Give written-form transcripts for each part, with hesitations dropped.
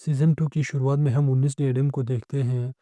Season 2 की शुरुआत में हम 19 एडम को देखते हैं,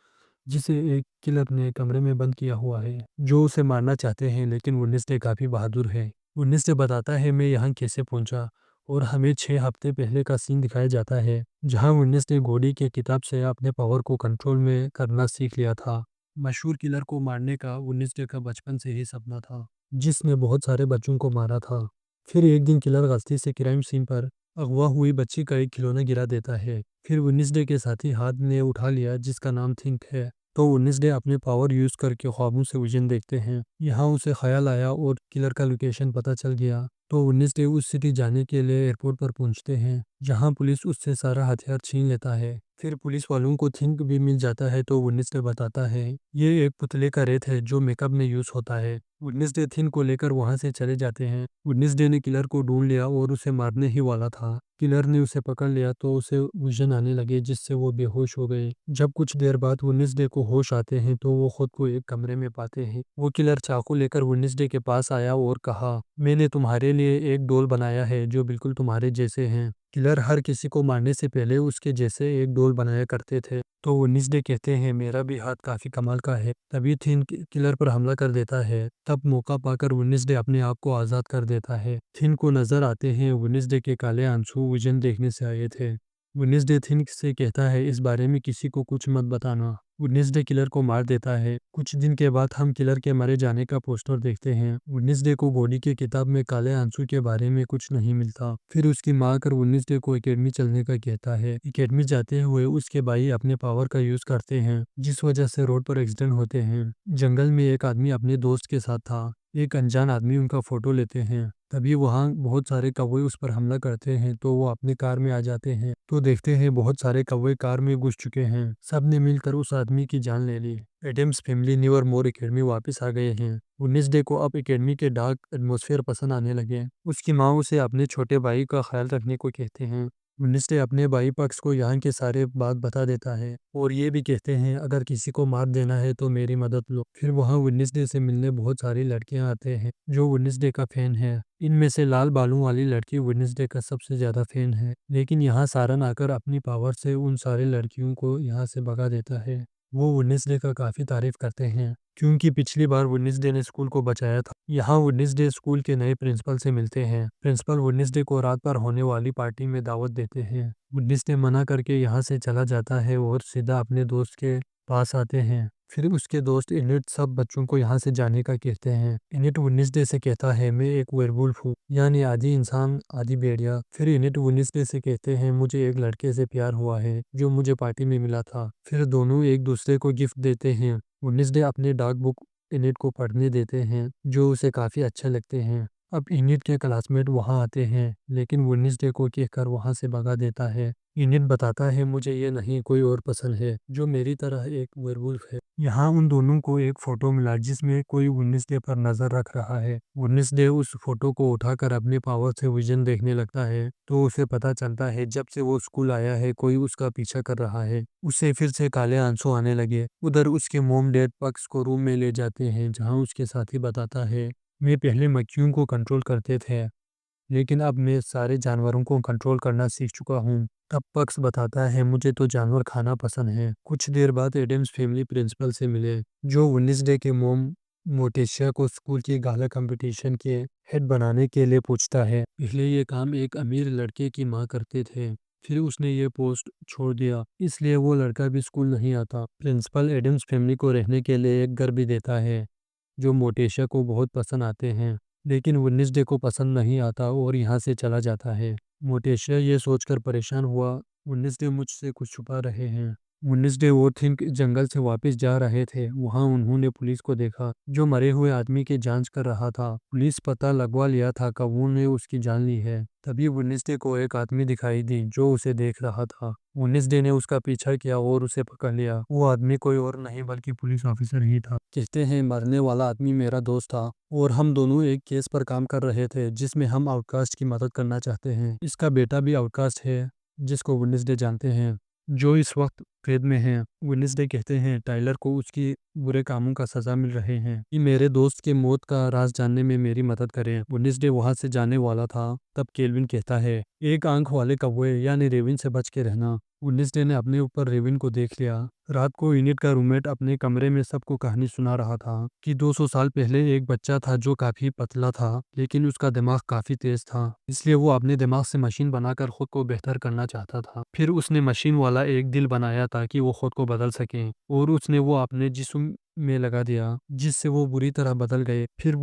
जिसे एक किलर ने कमरे में बंद किया हुआ है, जो उसे मारना चाहते हैं लेकिन वेडनेसडे काफ़ी बहादुर है। वेडनेसडे बताता है मैं यहाँ कैसे पहुँचा और हमें 6 हफ्ते पहले का सीन दिखाया जाता है, जहाँ वेडनेसडे गोडी के किताब से अपने पावर को कंट्रोल में करना सीख लिया था। मशहूर किलर को मारने का वेडनेसडे का बचपन से ही सपना था, जिसने बहुत सारे बच्चों को मारा था। फिर एक दिन किलर गलती से क्राइम सीन पर अगवा हुई बच्ची का एक खिलौना गिरा देता है। फिर वेडनेसडे के साथी हाथ ने उठा लिया जिसका नाम थिंक है। तो वेडनेसडे अपने पावर यूज़ करके ख्वाबों से विजन देखते हैं। यहाँ उसे ख्याल आया और किलर का लोकेशन पता चल गया। तो वेडनेसडे उस सिटी जाने के लिए एयरपोर्ट पर पहुंचते हैं, जहाँ पुलिस उससे सारा हथियार छीन लेता है। फिर पुलिस वालों को थिंक भी मिल जाता है तो वेडनेसडे बताता है ये एक पुतले का रेत है जो मेकअप में यूज़ होता है। वेडनेसडे थिंक को लेकर वहाँ से चले जाते हैं। वेडनेसडे ने किलर को ढूंढ लिया और उसे मारने ही वाला था। किलर ने उसे पकड़ लिया तो उसे विजन आने लगे जिससे वो बेहोश हो गए। जब कुछ देर बाद वेडनेसडे को होश आते हैं तो वो खुद को एक कमरे में पाते हैं। वो किलर चाकू लेकर वेडनेसडे के पास आया और कहा, मैंने तुम्हारे लिए एक डोल बनाया है जो बिल्कुल तुम्हारे जैसे हैं। किलर हर किसी को मारने से पहले उसके जैसे एक डोल बनाया करते थे। तो वेडनेसडे कहते हैं मेरा भी हाथ काफी कमाल का है। तभी थिन किलर पर हमला कर देता है। तब मौका पाकर वेडनेसडे अपने आप को आजाद कर देता है। थिन को नजर आते हैं वेडनेसडे के काले आंसू विजन देखने से आए थे। वेडनेसडे थिन से कहता है इस बारे में किसी को कुछ मत बताना। वेडनेसडे किलर को मार देता है। कुछ दिन के बाद हम किलर के मरे जाने का पोस्टर देखते हैं। वेडनेसडे को बॉडी की किताब में काले आंसू के बारे में कुछ नहीं मिलता। फिर उसकी माँ आकर वेडनेसडे को एकेडमी चलने का कहता है। एकेडमी जाते हुए उसके भाई अपने पावर का यूज करते हैं, जिस वजह से रोड पर एक्सीडेंट होते हैं। जंगल में एक आदमी अपने दोस्त के साथ था। एक अनजान आदमी उनका फोटो लेते हैं। तभी वहाँ बहुत सारे कौवे उस पर हमला करते हैं तो वो अपनी कार में आ जाते हैं। तो देखते हैं बहुत सारे कौवे कार में घुस चुके हैं। सब ने मिलकर उस आदमी की जान ले ली। Adams family never more academy वापस आ गए हैं। वेडनेसडे को अब एकेडमी के डार्क एटमॉस्फेयर पसंद आने लगे। उसकी माँ उसे अपने छोटे भाई का ख्याल रखने को कहते हैं। वेडनेसडे अपने भाई पक्ष को यहाँ के सारे बात बता देता है और ये भी कहते हैं अगर किसी को मार देना है तो मेरी मदद लो। फिर वहाँ वेडनेसडे से मिलने बहुत सारी लड़कियां आते हैं जो वेडनेसडे का फैन है। इनमें से लाल बालों वाली लड़की वेडनेसडे का सबसे ज्यादा फैन है, लेकिन यहाँ सारन आकर अपनी पावर से उन सारे लड़कियों को यहाँ से भगा देता है। वो वेडनेसडे का काफी तारीफ करते हैं क्योंकि पिछली बार वेडनेसडे ने स्कूल को बचाया था। यहाँ वेडनेसडे स्कूल के नए प्रिंसिपल से मिलते हैं। प्रिंसिपल वेडनेसडे को रात पर होने वाली पार्टी में दावत देते हैं। वेडनेसडे मना करके यहाँ से चला जाता है और सीधा अपने दोस्त के पास आते हैं। फिर उसके दोस्त इनिट सब बच्चों को यहाँ से जाने का कहते हैं। इनिट वेडनेसडे से कहता है मैं एक वेयरवुल्फ हूँ, यानी आधी इंसान आधी भेड़िया। फिर इनिट वेडनेसडे से कहते हैं मुझे एक लड़के से प्यार हुआ है जो मुझे पार्टी में मिला था। फिर दोनों एक दूसरे को गिफ्ट देते हैं। वेडनेसडे अपने डार्क बुक इनिट को पढ़ने देते हैं जो उसे काफ़ी अच्छे लगते हैं। अब इनिट के क्लासमेट वहाँ आते हैं लेकिन वेडनेसडे को कहकर वहाँ से भगा देता है। इनिट बताता है मुझे ये नहीं कोई और पसंद है जो मेरी तरह एक वेयरवुल्फ है। यहाँ उन दोनों को एक फोटो मिला जिसमें कोई वेडनेसडे पर नजर रख रहा है। वेडनेसडे उस फोटो को उठाकर अपने पावर से विजन देखने लगता है तो उसे पता चलता है जब से वो स्कूल आया है कोई उसका पीछा कर रहा है। उसे फिर से काले आंसू आने लगे। उधर उसके मोम डैड पक्ष को रूम में ले जाते हैं जहाँ उसके साथी बताता है मैं पहले मक्खियों को कंट्रोल करते थे लेकिन अब मैं सारे जानवरों को कंट्रोल करना सीख चुका हूँ। तब पक्स बताता है मुझे तो जानवर खाना पसंद है। कुछ देर बाद एडम्स फैमिली प्रिंसिपल से मिले जो वेडनेसडे के मोम मोटेशिया को स्कूल की गाला कंपटीशन के हेड बनाने के लिए पूछता है। पहले ये काम एक अमीर लड़के की माँ करते थे, फिर उसने ये पोस्ट छोड़ दिया इसलिए वो लड़का भी स्कूल नहीं आता। प्रिंसिपल एडम्स फैमिली को रहने के लिए एक घर भी देता है जो मोटेशिया को बहुत पसंद आते हैं, लेकिन वेडनेसडे को पसंद नहीं आता और यहाँ से चला जाता है। मोटेशिया ये सोचकर परेशान हुआ वेडनेसडे मुझसे कुछ छुपा रहे हैं। वेडनेसडे और थिंक जंगल से वापस जा रहे थे। वहाँ उन्होंने पुलिस को देखा जो मरे हुए आदमी की जांच कर रहा था। पुलिस पता लगवा लिया था कौओं ने उसकी जान ली है। तभी वेडनेसडे को एक आदमी दिखाई दी जो उसे देख रहा था। वेडनेसडे ने उसका पीछा किया और उसे पकड़ लिया। वो आदमी कोई और नहीं बल्कि पुलिस ऑफिसर ही था। कहते हैं मरने वाला आदमी मेरा दोस्त था और हम दोनों एक केस पर काम कर रहे थे जिसमें हम आउटकास्ट की मदद करना चाहते हैं। इसका बेटा भी आउटकास्ट है जिसको वेडनेसडे जानते हैं, जो इस वक्त कैद में है। वेडनेसडे कहते हैं टाइलर को उसकी बुरे कामों का सजा मिल रहे हैं कि मेरे दोस्त के मौत का राज जानने में मेरी मदद करें। वेडनेसडे वहां से जाने वाला था तब केल्विन कहता है एक आंख वाले कौवे यानी रेविन से बच के रहना। वेडनेसडे ने अपने ऊपर रेविन को देख लिया। रात को इनिट का रूममेट अपने कमरे में सबको कहानी सुना रहा था कि 200 साल पहले एक बच्चा था जो काफी पतला था, लेकिन उसका दिमाग काफी तेज था। इसलिए वो अपने दिमाग से मशीन बनाकर खुद को बेहतर करना चाहता था। फिर उसने मशीन वाला एक दिल बनाया ताकि वो खुद को बदल सके, और उसने वो अपने जिस्म में लगा दिया, जिससे वो बुरी तरह बदल गए। फिर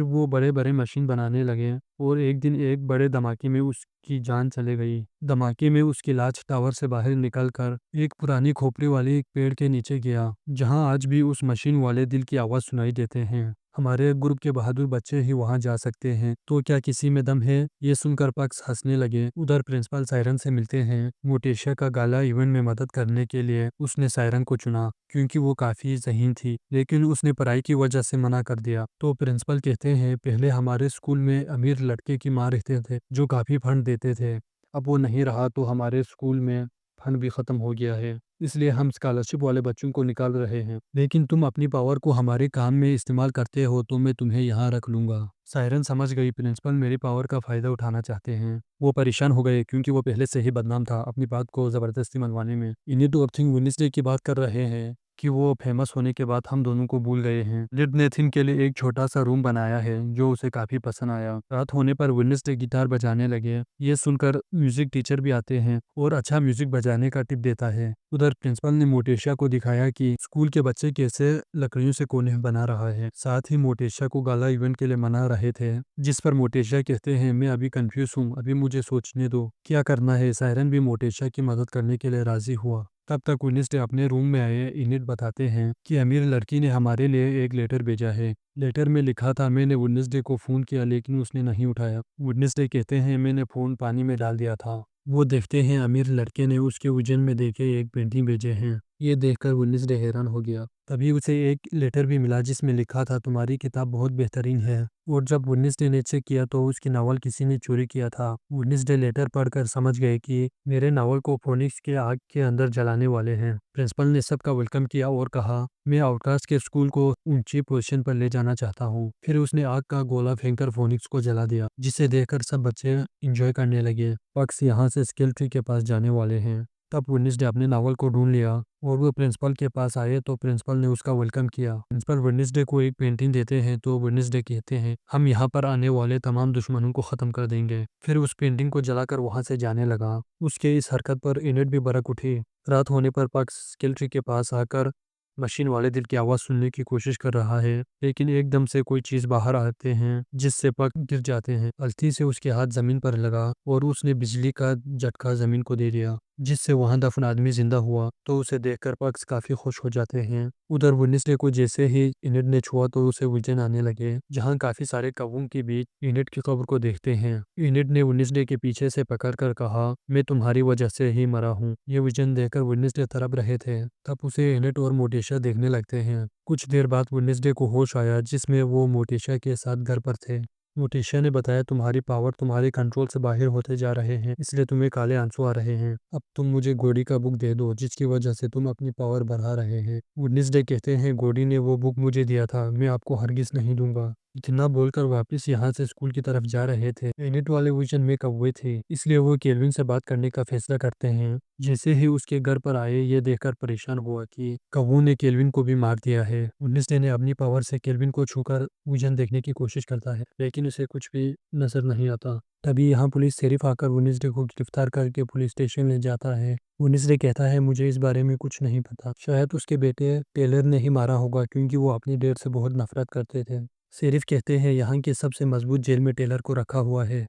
वो बड़े बड़े मशीन बनाने लगे, और एक दिन एक बड़े धमाके में उसकी जान चले गई। धमाके में उसकी लाश टावर से बाहर निकलकर एक पुरानी खोपड़ी वाली एक पेड़ के नीचे गया, जहां आज भी उस मशीन वाले दिल की आवाज सुनाई देते हैं। हमारे ग्रुप के बहादुर बच्चे ही वहां जा सकते हैं, तो क्या किसी में दम है? ये सुनकर पक्स हंसने लगे। उधर प्रिंसिपल सायरन से मिलते हैं। मोटेशिया का गाला इवेंट में मदद करने के लिए उसने सायरन को चुना, क्योंकि वो काफी ज़हीन थी, लेकिन उसने पढ़ाई की वजह से मना कर दिया। तो प्रिंसिपल कहते हैं, पहले हमारे स्कूल में अमीर लड़के की माँ रहते थे जो काफी फंड देते थे। अब वो नहीं रहा, तो हमारे स्कूल में फंड भी खत्म हो गया है। इसलिए हम स्कॉलरशिप वाले बच्चों को निकाल रहे हैं। लेकिन तुम अपनी पावर को हमारे काम में इस्तेमाल करते हो, तो मैं तुम्हें यहाँ रख लूंगा। सायरन समझ गई प्रिंसिपल मेरी पावर का फायदा उठाना चाहते हैं। वो परेशान हो गए, क्योंकि वो पहले से ही बदनाम था अपनी बात को जबरदस्ती मनवाने में। इन्हीं तो अब थिंक वेडनेसडे की बात कर रहे हैं कि वो फेमस होने के बाद हम दोनों को भूल गए हैं। लिड ने थिन के लिए एक छोटा सा रूम बनाया है जो उसे काफी पसंद आया। रात होने पर वेडनेसडे गिटार बजाने लगे। ये सुनकर म्यूजिक टीचर भी आते हैं और अच्छा म्यूजिक बजाने का टिप देता है। उधर प्रिंसिपल ने मोटेशिया को दिखाया कि स्कूल के बच्चे कैसे लकड़ियों से कोने बना रहा है। साथ ही मोटेशिया को गाला इवेंट के लिए मना रहे थे, जिस पर मोटेशिया कहते हैं, मैं अभी कंफ्यूज हूँ, अभी मुझे सोचने दो क्या करना है। सायरन भी मोटेशिया की मदद करने के लिए राजी हुआ। तब तक वेडनेसडे अपने रूम में आए। इनिट बताते हैं कि अमीर लड़की ने हमारे लिए एक लेटर भेजा है। लेटर में लिखा था, मैंने वेडनेसडे को फ़ोन किया लेकिन उसने नहीं उठाया। वेडनेसडे कहते हैं, मैंने फ़ोन पानी में डाल दिया था। वो देखते हैं अमीर लड़के ने उसके उज्जैन में देखे एक पेंटिंग भेजे हैं। ये देखकर वेडनेसडे हैरान हो गया। तभी उसे एक लेटर भी मिला जिसमें लिखा था, तुम्हारी किताब बहुत बेहतरीन है। और जब वेडनेसडे ने चेक किया तो उसकी नावल किसी ने चोरी किया था। वेडनेसडे लेटर पढ़कर समझ गए कि मेरे नावल को फोनिक्स के आग के अंदर जलाने वाले हैं। प्रिंसिपल ने सबका वेलकम किया और कहा, मैं आउटकास्ट के स्कूल को ऊंची पोजीशन पर ले जाना चाहता हूँ। फिर उसने आग का गोला फेंककर फोनिक्स को जला दिया, जिसे देखकर सब बच्चे इंजॉय करने लगे। पक्स यहाँ से स्केल ट्री के पास जाने वाले हैं। तब वेडनेसडे अपने नावल को ढूंढ लिया और वो प्रिंसिपल के पास आए तो प्रिंसिपल ने उसका वेलकम किया। प्रिंसिपल वेडनेसडे को एक पेंटिंग देते हैं तो वेडनेसडे कहते हैं, हम यहाँ पर आने वाले तमाम दुश्मनों को खत्म कर देंगे। फिर उस पेंटिंग को जलाकर वहां से जाने लगा। उसके इस हरकत पर इनेट भी भड़क उठी। रात होने पर पक्स स्केल ट्री के पास आकर मशीन वाले दिल की आवाज़ सुनने की कोशिश कर रहा है, लेकिन एकदम से कोई चीज़ बाहर आते हैं जिससे पग गिर जाते हैं। गलती से उसके हाथ ज़मीन पर लगा और उसने बिजली का झटका ज़मीन को दे दिया, जिससे वहां दफन आदमी जिंदा हुआ। तो उसे देखकर पक्स काफ़ी खुश हो जाते हैं। उधर वेडनेसडे को जैसे ही इनेट ने छुआ तो उसे विजन आने लगे, जहाँ काफ़ी सारे कौवों के बीच इनेट की कब्र को देखते हैं। इनेट ने वेडनेसडे के पीछे से पकड़कर कहा, मैं तुम्हारी वजह से ही मरा हूँ। ये विजन देखकर वेडनेसडे तड़प रहे थे। तब उसे इनेट और मोटेशिया देखने लगते हैं। कुछ देर बाद वेडनेसडे को होश आया, जिसमें वो मोटेशिया के साथ घर पर थे। मोटेशिया ने बताया, तुम्हारी पावर तुम्हारे कंट्रोल से बाहर होते जा रहे हैं, इसलिए तुम्हें काले आंसू आ रहे हैं। अब तुम मुझे गोडी का बुक दे दो, जिसकी वजह से तुम अपनी पावर बढ़ा रहे हैं। वेडनेसडे कहते हैं, गोडी ने वो बुक मुझे दिया था, मैं आपको हरगिज नहीं दूंगा। इतना बोलकर वापस यहाँ से स्कूल की तरफ जा रहे थे। यूनिट वाले विजन में कौवे थे, इसलिए वो केल्विन से बात करने का फैसला करते हैं। जैसे ही उसके घर पर आए, ये देखकर परेशान हुआ कि कौवों ने केल्विन को भी मार दिया है। वेडनेसडे ने अपनी पावर से केल्विन को छूकर विजन देखने की कोशिश करता है, लेकिन उसे कुछ भी नजर नहीं आता। तभी यहाँ पुलिस शेरिफ आकर वेडनेसडे को गिरफ्तार करके पुलिस स्टेशन ले जाता है। वेडनेसडे कहता है, मुझे इस बारे में कुछ नहीं पता, शायद उसके बेटे टेलर ने ही मारा होगा, क्योंकि वो अपनी डेड से बहुत नफरत करते थे। शेरिफ कहते हैं, यहाँ के सबसे मजबूत जेल में टेलर को रखा हुआ है,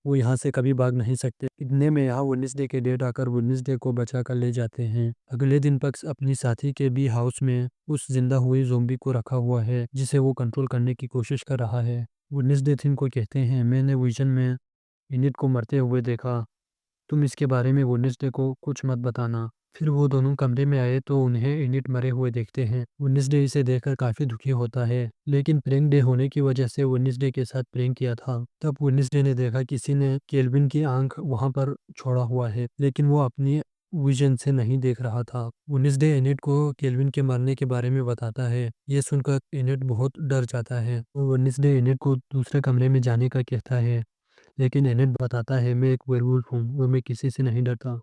वो यहाँ से कभी भाग नहीं सकते। इतने में यहाँ वेडनेसडे के डेड आकर वेडनेसडे को बचा कर ले जाते हैं। अगले दिन पक्स अपनी साथी के बी हाउस में उस जिंदा हुई ज़ोंबी को रखा हुआ है, जिसे वो कंट्रोल करने की कोशिश कर रहा है। वेडनेसडे थिन को कहते हैं, मैंने विजन में इनिट को मरते हुए देखा, तुम इसके बारे में वेडनेसडे को कुछ मत बताना। फिर वो दोनों कमरे में आए तो उन्हें इनिट मरे हुए देखते हैं। वेडनेसडे इसे देखकर काफी दुखी होता है, लेकिन प्रैंक डे होने की वजह से वेडनेसडे के साथ प्रैंक किया था। तब वेडनेसडे ने देखा किसी ने केल्विन की आंख वहां पर छोड़ा हुआ है, लेकिन वो अपनी विजन से नहीं देख रहा था। वेडनेसडे इनिट को केल्विन के मरने के बारे में बताता है। ये सुनकर इनिट बहुत डर जाता है। वो वेडनेसडे इनिट को दूसरे कमरे में जाने का कहता है, लेकिन एनेट बताता है, मैं एक वेयरवुल्फ हूँ और मैं किसी से नहीं डरता।